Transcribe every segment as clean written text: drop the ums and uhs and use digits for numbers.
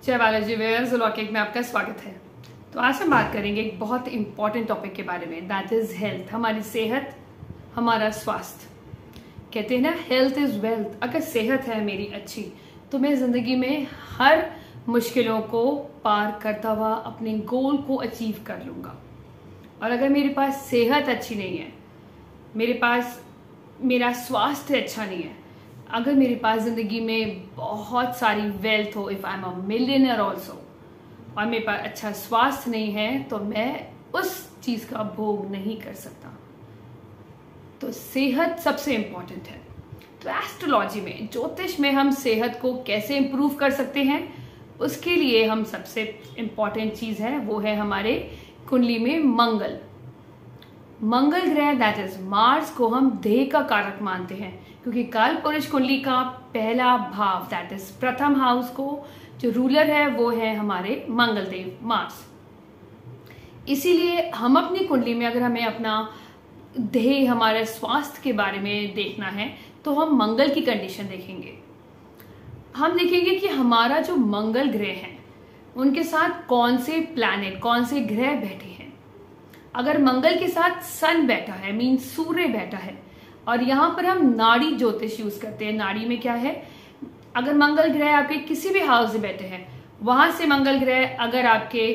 जय Balaji viewers, locket में आपका स्वागत है। तो आज हम बात करेंगे एक बहुत इंपॉर्टेंट टॉपिक के बारे में, दैट इज हेल्थ। हमारी सेहत, हमारा स्वास्थ्य। कहते हैं ना, हेल्थ इज वेल्थ। अगर सेहत है मेरी अच्छी तो मैं जिंदगी में हर मुश्किलों को पार करता हुआ अपने गोल को अचीव कर लूंगा। और अगर मेरे पास सेहत अच्छी नहीं है, मेरे पास मेरा स्वास्थ्य अच्छा नहीं है, अगर मेरे पास जिंदगी में बहुत सारी वेल्थ हो, if I am a millionaire also, और मेरे पास अच्छा स्वास्थ्य नहीं है, तो मैं उस चीज का भोग नहीं कर सकता। तो सेहत सबसे इंपॉर्टेंट है। तो एस्ट्रोलॉजी में, ज्योतिष में हम सेहत को कैसे इंप्रूव कर सकते हैं, उसके लिए हम सबसे इंपॉर्टेंट चीज है वो है हमारे कुंडली में मंगल ग्रह, दैट इज मार्स को हम देह का कारक मानते हैं, क्योंकि काल पुरुष कुंडली का पहला भाव, दैट इज प्रथम हाउस को जो रूलर है वो है हमारे मंगल देव मार्स। इसीलिए हम अपनी कुंडली में अगर हमें अपना देह, हमारे स्वास्थ्य के बारे में देखना है तो हम मंगल की कंडीशन देखेंगे। हम देखेंगे कि हमारा जो मंगल ग्रह है उनके साथ कौन से प्लैनेट, कौन से ग्रह बैठे हैं। अगर मंगल के साथ सन बैठा है, मीन सूर्य बैठा है, और यहाँ पर हम नाड़ी ज्योतिष यूज करते हैं। नाड़ी में क्या है, अगर मंगल ग्रह आपके किसी भी हाउस में बैठे हैं, वहां से मंगल ग्रह अगर आपके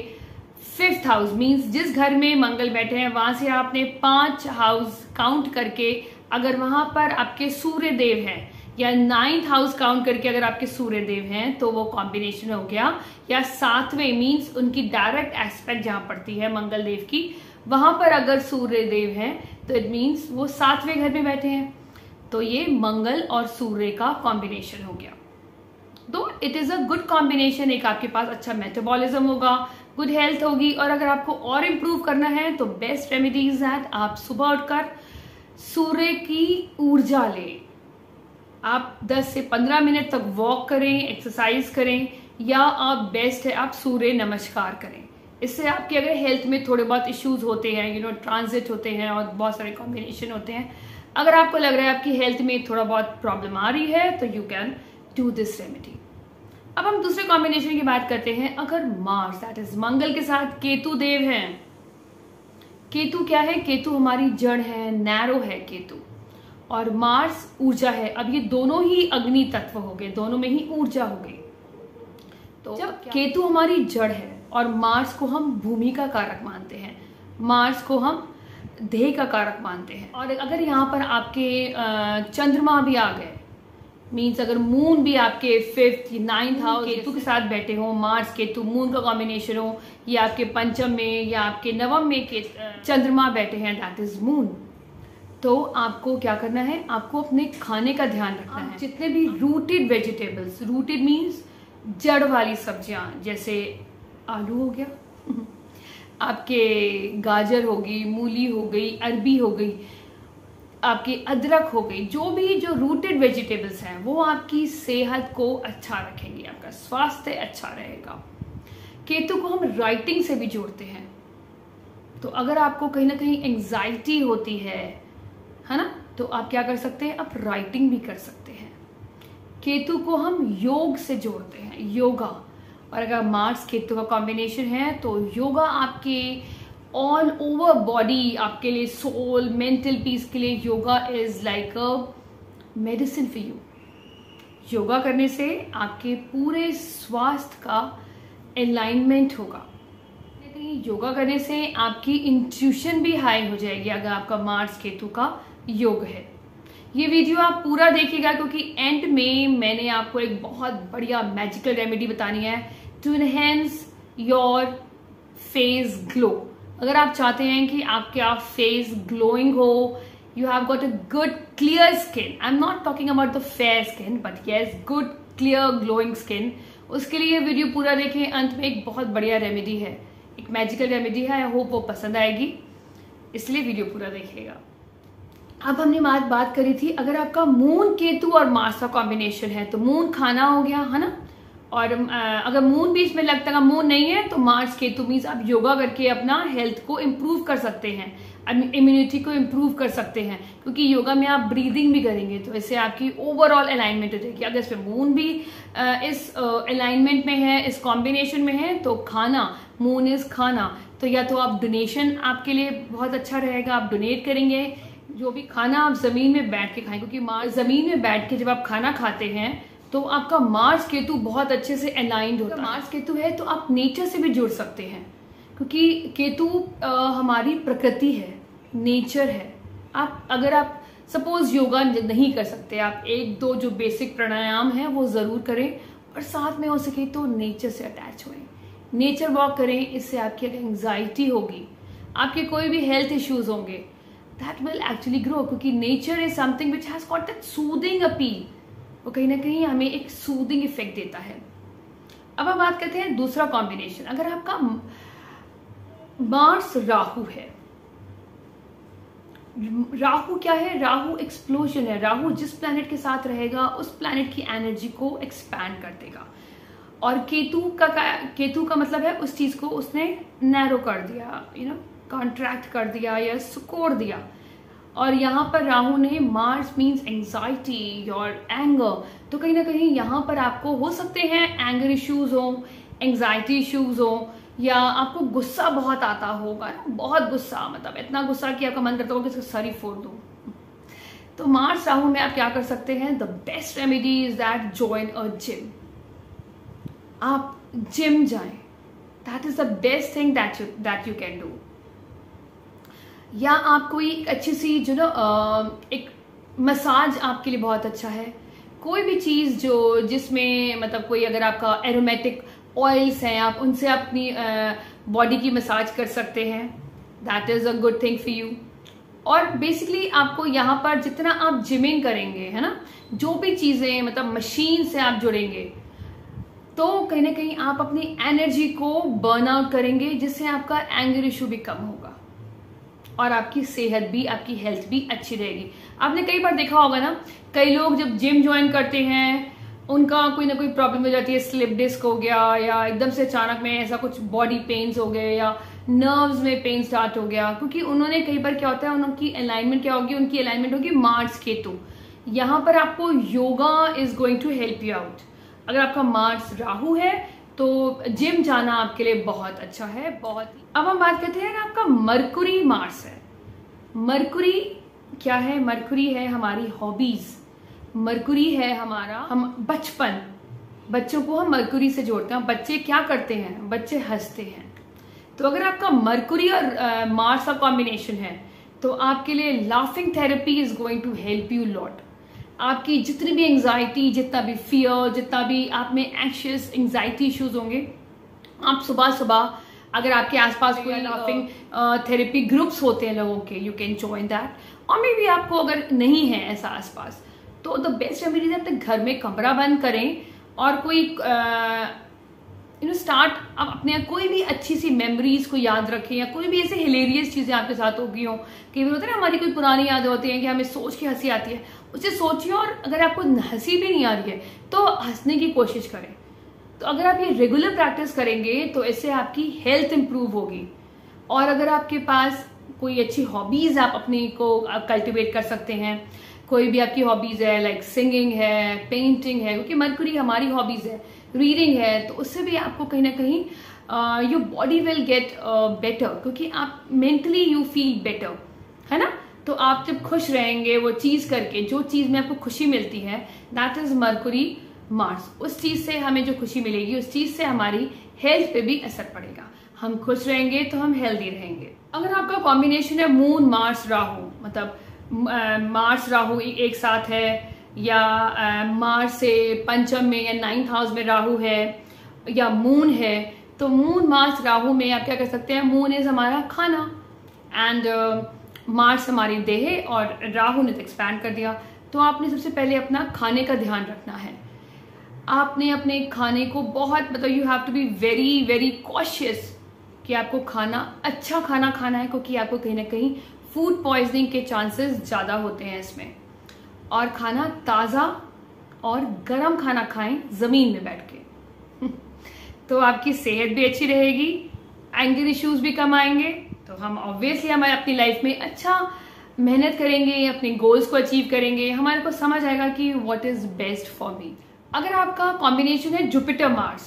5th हाउस, मीन्स जिस घर में मंगल बैठे हैं वहां से आपने 5 हाउस काउंट करके अगर वहां पर आपके सूर्य देव हैं, या 9th हाउस काउंट करके अगर आपके सूर्य देव हैं, तो वो कॉम्बिनेशन हो गया। या 7वें, मीन्स उनकी डायरेक्ट एस्पेक्ट जहां पड़ती है मंगल देव की, वहां पर अगर सूर्य देव हैं तो इट मीन्स वो 7वें घर में बैठे हैं। तो ये मंगल और सूर्य का कॉम्बिनेशन हो गया। तो it is a good combination. एक आपके पास अच्छा मेटाबॉलिज्म होगा, गुड हेल्थ होगी। और अगर आपको और इम्प्रूव करना है तो बेस्ट रेमेडीज दैट आप सुबह उठकर सूर्य की ऊर्जा लें। आप 10 से 15 मिनट तक वॉक करें, एक्सरसाइज करें, या आप बेस्ट है आप सूर्य नमस्कार करें। इससे आपके अगर हेल्थ में थोड़े बहुत इश्यूज होते हैं, ट्रांजिट होते हैं और बहुत सारे कॉम्बिनेशन होते हैं, अगर आपको लग रहा है आपकी हेल्थ में थोड़ा बहुत प्रॉब्लम आ रही है, तो you can do this remedy. अब हम दूसरे कॉम्बिनेशन की बात करते हैं। अगर मार्स, दैट इज मंगल के साथ केतु देव हैं। केतु क्या है? केतु हमारी जड़ है, नैरो है केतु, और मार्स ऊर्जा है। अब ये दोनों ही अग्नि तत्व हो गए, दोनों में ही ऊर्जा हो गई। तो जब केतु हमारी जड़ है और मार्स को हम भूमि का कारक मानते हैं, मार्स को हम देह का कारक मानते हैं, और अगर यहाँ पर आपके चंद्रमा भी आ गए, मीन्स अगर मून भी आपके 5th 9th हाउस केतु के साथ बैठे हो, मार्स केतु मून का कॉम्बिनेशन हो, या आपके पंचम में या आपके नवम में चंद्रमा बैठे हैं, दैट इज मून, तो आपको क्या करना है, आपको अपने खाने का ध्यान रखना है। जितने भी रूटेड वेजिटेबल्स, रूटेड मीन्स जड़ वाली सब्जियां, जैसे आलू हो गया, आपके गाजर हो गई, मूली हो गई, अरबी हो गई, आपकी अदरक हो गई, जो रूटेड वेजिटेबल्स हैं वो आपकी सेहत को अच्छा रखेंगे, आपका स्वास्थ्य अच्छा रहेगा। केतु को हम राइटिंग से भी जोड़ते हैं। तो अगर आपको कहीं ना कहीं एंजाइटी होती है ना, तो आप क्या कर सकते हैं, आप राइटिंग भी कर सकते हैं। केतु को हम योग से जोड़ते हैं, योगा। और अगर मार्स केतु का कॉम्बिनेशन है तो योगा आपके ऑल ओवर बॉडी, आपके लिए सोल, मेंटल पीस के लिए yoga is like a medicine for you. Yoga करने से आपके पूरे स्वास्थ्य का अलाइनमेंट होगा। योगा करने से आपकी इंट्यूशन भी हाई हो जाएगी अगर आपका मार्स केतु का योग है। ये वीडियो आप पूरा देखिएगा, क्योंकि एंड में मैंने आपको एक बहुत बढ़िया मैजिकल रेमेडी बतानी है to enhance your face glow. अगर आप चाहते हैं कि आपका फेस ग्लोइंग हो, you have got a good clear skin, I am not talking about the fair skin but yes good clear glowing skin, उसके लिए वीडियो पूरा देखें। अंत में एक बहुत बढ़िया रेमेडी है, एक मैजिकल रेमेडी है, आई होप वो पसंद आएगी, इसलिए वीडियो पूरा देखिएगा। अब हमने बात करी थी, अगर आपका मून केतु और मार्स का कॉम्बिनेशन है, तो मून खाना हो गया है ना, और अगर मून बीच में लगता है, मून नहीं है तो मार्स केतु मीन्स आप योगा करके अपना हेल्थ को इम्प्रूव कर सकते हैं, इम्यूनिटी को इम्प्रूव कर सकते हैं, क्योंकि योगा में आप ब्रीदिंग भी करेंगे तो इससे आपकी ओवरऑल अलाइनमेंट हो जाएगी। अगर इसमें मून भी इस अलाइनमेंट में है, इस कॉम्बिनेशन में है, तो खाना, मून इज खाना, तो या तो आप डोनेशन आपके लिए बहुत अच्छा रहेगा, आप डोनेट करेंगे, जो भी खाना आप जमीन में बैठ के खाएं, क्योंकि मार्स जमीन में बैठ के जब आप खाना खाते हैं तो आपका मार्स केतु बहुत अच्छे से अलाइंड होता है। मार्स केतु है तो आप नेचर से भी जुड़ सकते हैं, क्योंकि केतु हमारी प्रकृति है, नेचर है। अगर आप सपोज योगा नहीं कर सकते, आप 1-2 जो बेसिक प्राणायाम है वो जरूर करें, और साथ में हो सके तो नेचर से अटैच हुए, नेचर वॉक करें। इससे आपकी एंजाइटी होगी, आपके कोई भी हेल्थ इश्यूज होंगे, दैट विल एक्चुअली ग्रो, क्योंकि nature is something which has got that soothing appeal, वो कहीं ना कहीं हमें एक सूदिंग इफेक्ट देता है। अब हम बात करते हैं दूसरा कॉम्बिनेशन। अगर आपका मार्स राहु है, राहु क्या है? राहु एक्सप्लोजन है। राहु जिस प्लैनेट के साथ रहेगा उस प्लैनेट की एनर्जी को एक्सपैंड कर देगा, और केतु का मतलब है उस चीज को उसने नैरो कर दिया, कॉन्ट्रैक्ट कर दिया या सिकोड़ दिया। और यहाँ पर राहु ने, मार्स मीन्स एंजाइटी और एंगर, तो कहीं ना कहीं यहाँ पर आपको हो सकते हैं एंगर इश्यूज हो, एंजाइटी इश्यूज हो, या आपको गुस्सा बहुत आता होगा, बहुत गुस्सा, मतलब इतना गुस्सा कि आपका मन करता होगा कि इसका सर ही फोड़ दूं। तो मार्स राहु में आप क्या कर सकते हैं? The best remedy is that join a gym. आप जिम जाएं, that is the best thing that you can do. या आप कोई अच्छी सी एक मसाज आपके लिए बहुत अच्छा है। कोई भी चीज जिसमें मतलब कोई, अगर आपका एरोमेटिक ऑयल्स हैं, आप उनसे अपनी बॉडी की मसाज कर सकते हैं, that is a good thing for you. और बेसिकली आपको यहाँ पर जितना आप जिमिंग करेंगे, है ना, जो भी चीजें मतलब मशीन से आप जुड़ेंगे, तो कहीं ना कहीं आप अपनी एनर्जी को बर्न आउट करेंगे, जिससे आपका एंगर इशू भी कम होगा और आपकी सेहत भी, आपकी हेल्थ भी अच्छी रहेगी। आपने कई बार देखा होगा ना, कई लोग जब जिम ज्वाइन करते हैं उनका कोई ना कोई प्रॉब्लम हो जाती है, स्लिप डिस्क हो गया, या एकदम से अचानक में ऐसा कुछ बॉडी पेन्स हो गए, या नर्व्स में पेन स्टार्ट हो गया, क्योंकि उन्होंने कई बार क्या होता है, उनकी अलाइनमेंट क्या होगी, उनकी अलाइनमेंट होगी मार्स केतु। यहाँ पर आपको yoga is going to help you out. अगर आपका मार्स राहु है तो जिम जाना आपके लिए बहुत अच्छा है, बहुत। अब हम बात करते हैं, आपका मरकुरी मार्स है। मरकुरी क्या है? मरकुरी है हमारी हॉबीज, मरकुरी है हमारा, हम बचपन, बच्चों को हम मरकुरी से जोड़ते हैं। बच्चे क्या करते हैं? बच्चे हंसते हैं। तो अगर आपका मरकुरी और मार्स का कॉम्बिनेशन है तो आपके लिए laughing therapy is going to help you lot. आपकी जितनी भी एंजाइटी, जितना भी फियर, जितना भी आप में एंशियस एंजाइटी इश्यूज होंगे, आप सुबह सुबह अगर आपके आसपास कोई लाफिंग थेरेपी ग्रुप्स होते हैं लोगों के, यू कैन जॉइन दैट। और मे भी आपको अगर नहीं है ऐसा आसपास, तो द बेस्ट रेमेडी है अपने घर में कमरा बंद करें और कोई स्टार्ट, आप अपने कोई भी अच्छी सी मेमोरीज को याद रखें, या कोई भी ऐसे हिलेरियस चीजें आपके साथ होगी हो, कई बार होता है ना हमारी कोई पुरानी यादें होती हैं कि हमें सोच के हंसी आती है, उसे सोचिए, और अगर आपको हंसी भी नहीं आ रही है तो हंसने की कोशिश करें। तो अगर आप ये रेगुलर प्रैक्टिस करेंगे तो इससे आपकी हेल्थ इंप्रूव होगी। और अगर आपके पास कोई अच्छी हॉबीज आप अपनी को कल्टिवेट कर सकते हैं, कोई भी आपकी हॉबीज है, लाइक सिंगिंग है, पेंटिंग है, क्योंकि मरकुरी हमारी हॉबीज है, रीडिंग है, तो उससे भी आपको कहीं ना कहीं your body will get better, क्योंकि आप मेंटली यू फील बेटर, है ना। तो आप जब खुश रहेंगे वो चीज करके, जो चीज में आपको खुशी मिलती है, दैट इज मरकुरी मार्स। उस चीज से हमें जो खुशी मिलेगी, उस चीज से हमारी हेल्थ पे भी असर पड़ेगा। हम खुश रहेंगे तो हम हेल्दी रहेंगे। अगर आपका कॉम्बिनेशन है मून मार्स राहु, मतलब मार्स राहु एक साथ है, या मार्स से पंचम में या 9th हाउस में राहु है, या मून है, तो मून मार्स राहु में आप क्या कर सकते हैं? मून इज हमारा खाना एंड मार्स हमारी देह, और राहु ने तो एक्सपैंड कर दिया। तो आपने सबसे पहले अपना खाने का ध्यान रखना है। आपने अपने खाने को बहुत, मतलब you have to be very very cautious कि आपको अच्छा खाना खाना है, क्योंकि आपको कहीं ना कहीं फूड पॉइजनिंग के चांसेस ज्यादा होते हैं इसमें। और खाना ताज़ा और गर्म खाना खाएं जमीन में बैठ के, तो आपकी सेहत भी अच्छी रहेगी, एंगर इश्यूज भी कम आएंगे। तो हम ऑब्वियसली हमारे अपनी लाइफ में अच्छा मेहनत करेंगे, अपने गोल्स को अचीव करेंगे, हमारे को समझ आएगा कि what is best for me. अगर आपका कॉम्बिनेशन है जुपिटर मार्स,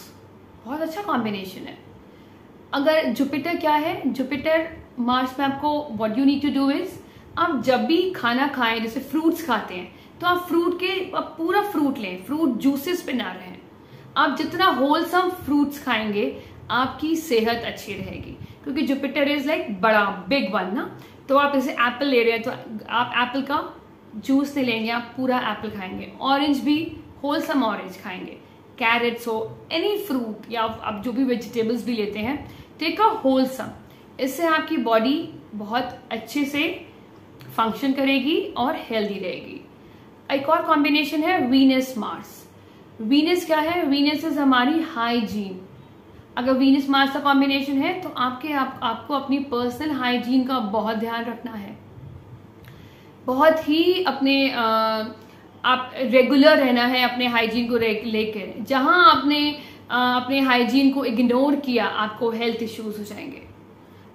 बहुत अच्छा कॉम्बिनेशन है। अगर जुपिटर क्या है, जुपिटर मार्स में आपको what you need to do is, आप जब भी खाना खाएं, जैसे फ्रूट्स खाते हैं, तो आप पूरा फ्रूट लें, फ्रूट जूसेस पे ना रहें। आप जितना होलसम फ्रूट्स खाएंगे आपकी सेहत अच्छी रहेगी, क्योंकि जुपिटर इज लाइक बड़ा बिग वन ना। तो आप जैसे एप्पल ले रहे हैं तो आप एप्पल का जूस नहीं लेंगे, आप पूरा एप्पल खाएंगे। ऑरेंज भी होलसम ऑरेंज खाएंगे, कैरेट्स हो, एनी फ्रूट, या आप जो भी वेजिटेबल्स भी लेते हैं, टेक अ होलसम। इससे आपकी बॉडी बहुत अच्छे से फंक्शन करेगी और हेल्दी रहेगी। एक और कॉम्बिनेशन है वीनस मार्स। वीनस क्या है, वीनस इज हमारी हाइजीन। अगर वीनस मार्स का कॉम्बिनेशन है तो आपको अपनी पर्सनल हाइजीन का बहुत ध्यान रखना है, बहुत ही आप रेगुलर रहना है अपने हाइजीन को लेकर। जहां आपने अपने हाइजीन को इग्नोर किया, आपको हेल्थ इश्यूज हो जाएंगे।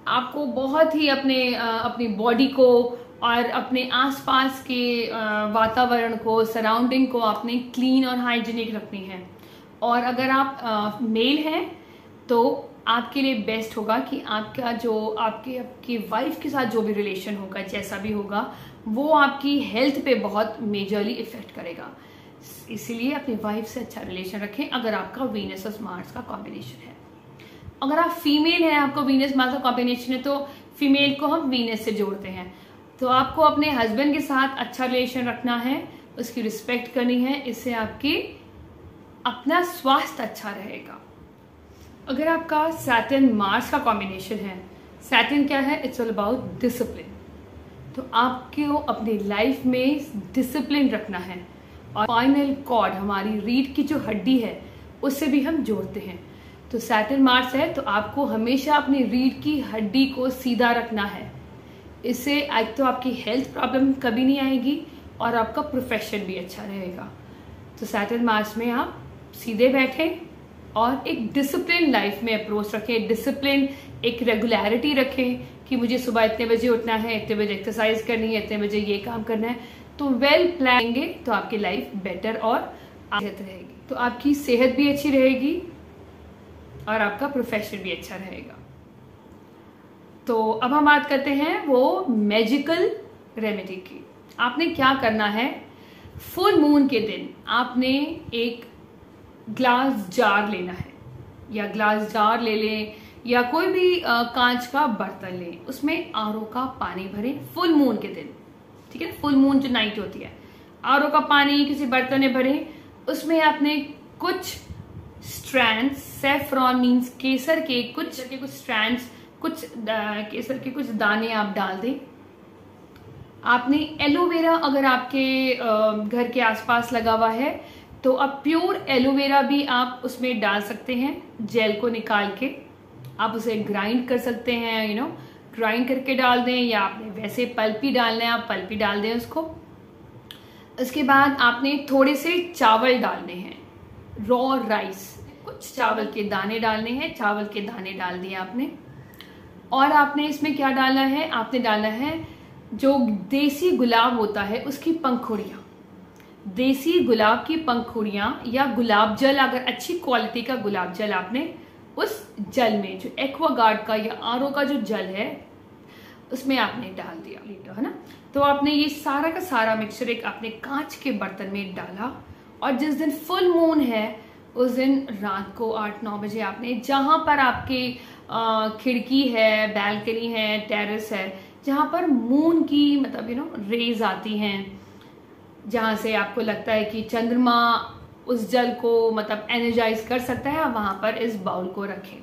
आपको बहुत ही अपनी बॉडी को और अपने आसपास के वातावरण को, सराउंडिंग को आपने क्लीन और हाइजीनिक रखनी है। और अगर आप मेल हैं तो आपके लिए बेस्ट होगा कि आपकी वाइफ के साथ जो भी रिलेशन होगा, जैसा भी होगा, वो आपकी हेल्थ पे बहुत मेजरली इफेक्ट करेगा। इसीलिए अपनी वाइफ से अच्छा रिलेशन रखें अगर आपका वीनस और मार्स का कॉम्बिनेशन है। अगर आप फीमेल हैं, आपको वीनस मार्स का कॉम्बिनेशन है, तो फीमेल को हम वीनस से जोड़ते हैं। तो आपको अपने हस्बैंड के साथ अच्छा रिलेशन रखना है, उसकी रिस्पेक्ट करनी है, इससे आपकी अपना स्वास्थ्य अच्छा रहेगा। अगर आपका सैटर्न मार्स का कॉम्बिनेशन है, सैटर्न क्या है, इट्स ऑल अबाउट डिसिप्लिन। तो आपको अपनी लाइफ में डिसिप्लिन रखना है। और स्पाइनल कॉर्ड, हमारी रीढ़ की जो हड्डी है, उससे भी हम जोड़ते हैं। तो सैटर्न मार्स है तो आपको हमेशा अपनी रीढ़ की हड्डी को सीधा रखना है। इससे एक तो आपकी हेल्थ प्रॉब्लम कभी नहीं आएगी और आपका प्रोफेशन भी अच्छा रहेगा। तो सैटर्न मार्स में आप सीधे बैठें और एक डिसिप्लिन लाइफ में अप्रोच रखें, डिसिप्लिन, एक रेगुलरिटी रखें कि मुझे सुबह इतने बजे उठना है, इतने बजे एक्सरसाइज करनी है, इतने बजे ये काम करना है। तो वेल प्लानिंग तो आपकी लाइफ बेटर और सेहत रहेगी। तो आपकी सेहत भी अच्छी रहेगी और आपका प्रोफेशन भी अच्छा रहेगा। तो अब हम बात करते हैं वो मैजिकल रेमेडी की। आपने क्या करना है, फुल मून के दिन आपने एक ग्लास जार लेना है, या ग्लास जार ले लें या कोई भी कांच का बर्तन लें, उसमें आरओ का पानी भरें फुल मून के दिन, ठीक है। फुल मून जो नाइट होती है, आरओ का पानी किसी बर्तन में भरें, उसमें आपने कुछ स्ट्रैंड्स, सैफ्रॉन मीन्स केसर के कुछ स्ट्रैंड्स, कुछ केसर के कुछ दाने आप डाल दें। आपने एलोवेरा अगर आपके घर के आसपास लगा हुआ है तो आप प्योर एलोवेरा भी आप उसमें डाल सकते हैं, जेल को निकाल के आप उसे ग्राइंड कर सकते हैं, ग्राइंड करके डाल दें, या आपने वैसे पल्प ही डालना है, आप पल्प ही डाल दें उसको। उसके बाद आपने थोड़े से चावल डालने हैं, रॉ राइस, कुछ चावल के दाने डालने हैं, चावल के दाने डाल दिए आपने। और आपने इसमें क्या डालना है, आपने डालना है जो देसी गुलाब होता है उसकी पंखुड़ियाँ, देसी गुलाब की पंखुड़ियाँ, या गुलाब जल, अगर अच्छी क्वालिटी का गुलाब जल आपने उस जल में, जो एक्वागार्ड का या आरओ का जो जल है उसमें आपने डाल दिया लीटर, है ना। तो आपने ये सारा का सारा मिक्सचर एक आपने कांच के बर्तन में डाला, और जिस दिन फुल मून है उस दिन रात को 8-9 बजे आपने, जहां पर आपके खिड़की है, बैल्कनी है, टेरेस है, जहां पर मून की मतलब रेज आती हैं, जहां से आपको लगता है कि चंद्रमा उस जल को मतलब एनर्जाइज कर सकता है, वहां पर इस बाउल को रखें।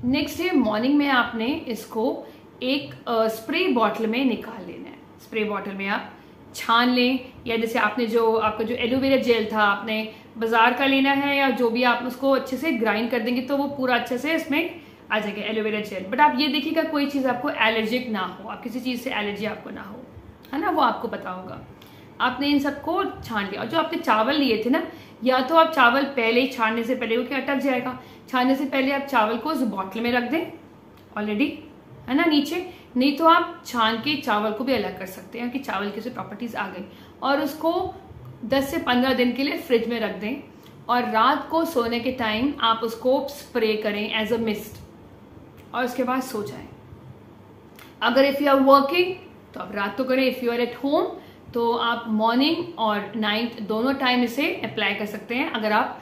नेक्स्ट डे मॉर्निंग में आपने इसको एक स्प्रे बॉटल में निकाल लेना है। स्प्रे बॉटल में आप छान लें, या जैसे आपका जो एलोवेरा जेल था आपने बाजार का लेना है, या जो भी आप उसको अच्छे से ग्राइंड कर देंगे तो वो पूरा अच्छे से इसमें आ जाएगा एलोवेरा जेल। बट आप ये देखिएगा कोई चीज़ आपको एलर्जिक ना हो, आप किसी चीज़ से एलर्जी आपको ना हो, है ना, वो आपको पता होगा। आपने इन सबको छान लिया। और जो आपने चावल लिए थे ना, या तो आप चावल पहले ही छानने से पहले, क्योंकि अटक जाएगा, छानने से पहले आप चावल को उस बॉटल में रख दें ऑलरेडी, है ना, नीचे। नहीं तो आप छान के चावल को भी अलग कर सकते हैं कि चावल की प्रॉपर्टीज आ गई, और उसको 10 से 15 दिन के लिए फ्रिज में रख दें। और रात को सोने के टाइम आप उसको स्प्रे करें एज अ मिस्ट, और उसके बाद सो जाएं। अगर इफ यू आर वर्किंग तो आप रात को करें, if you are at home तो आप मॉर्निंग और नाइट दोनों टाइम इसे अप्लाई कर सकते हैं। अगर आप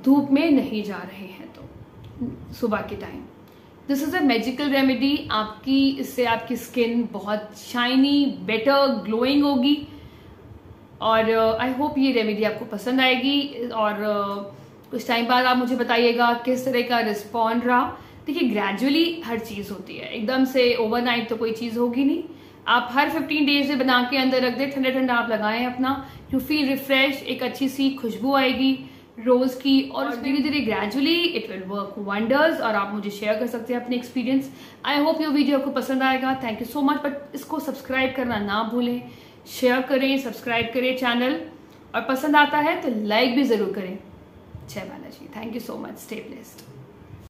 धूप में नहीं जा रहे हैं तो सुबह के time. This is a magical remedy. इससे आपकी स्किन बहुत शाइनी, बेटर, ग्लोइंग होगी। और आई होप ये रेमेडी आपको पसंद आएगी। और कुछ टाइम बाद आप मुझे बताइएगा किस तरह का रिस्पॉन्ड रहा। देखिए, ग्रेजुअली हर चीज़ होती है, एकदम से ओवरनाइट तो कोई चीज़ होगी नहीं। आप हर 15 डेज से बना के अंदर रख दें, ठंडा ठंडा आप लगाएं अपना, यू फील रिफ्रेश, एक अच्छी सी खुशबू आएगी रोज की। और धीरे धीरे gradually it will work wonders. और आप मुझे शेयर कर सकते हैं अपने एक्सपीरियंस। आई होप ये वीडियो आपको पसंद आएगा। Thank you so much. But इसको सब्सक्राइब करना ना भूलें, शेयर करें, सब्सक्राइब करें चैनल, और पसंद आता है तो लाइक भी जरूर करें। जय Balaji. Thank you so much. Stay blessed.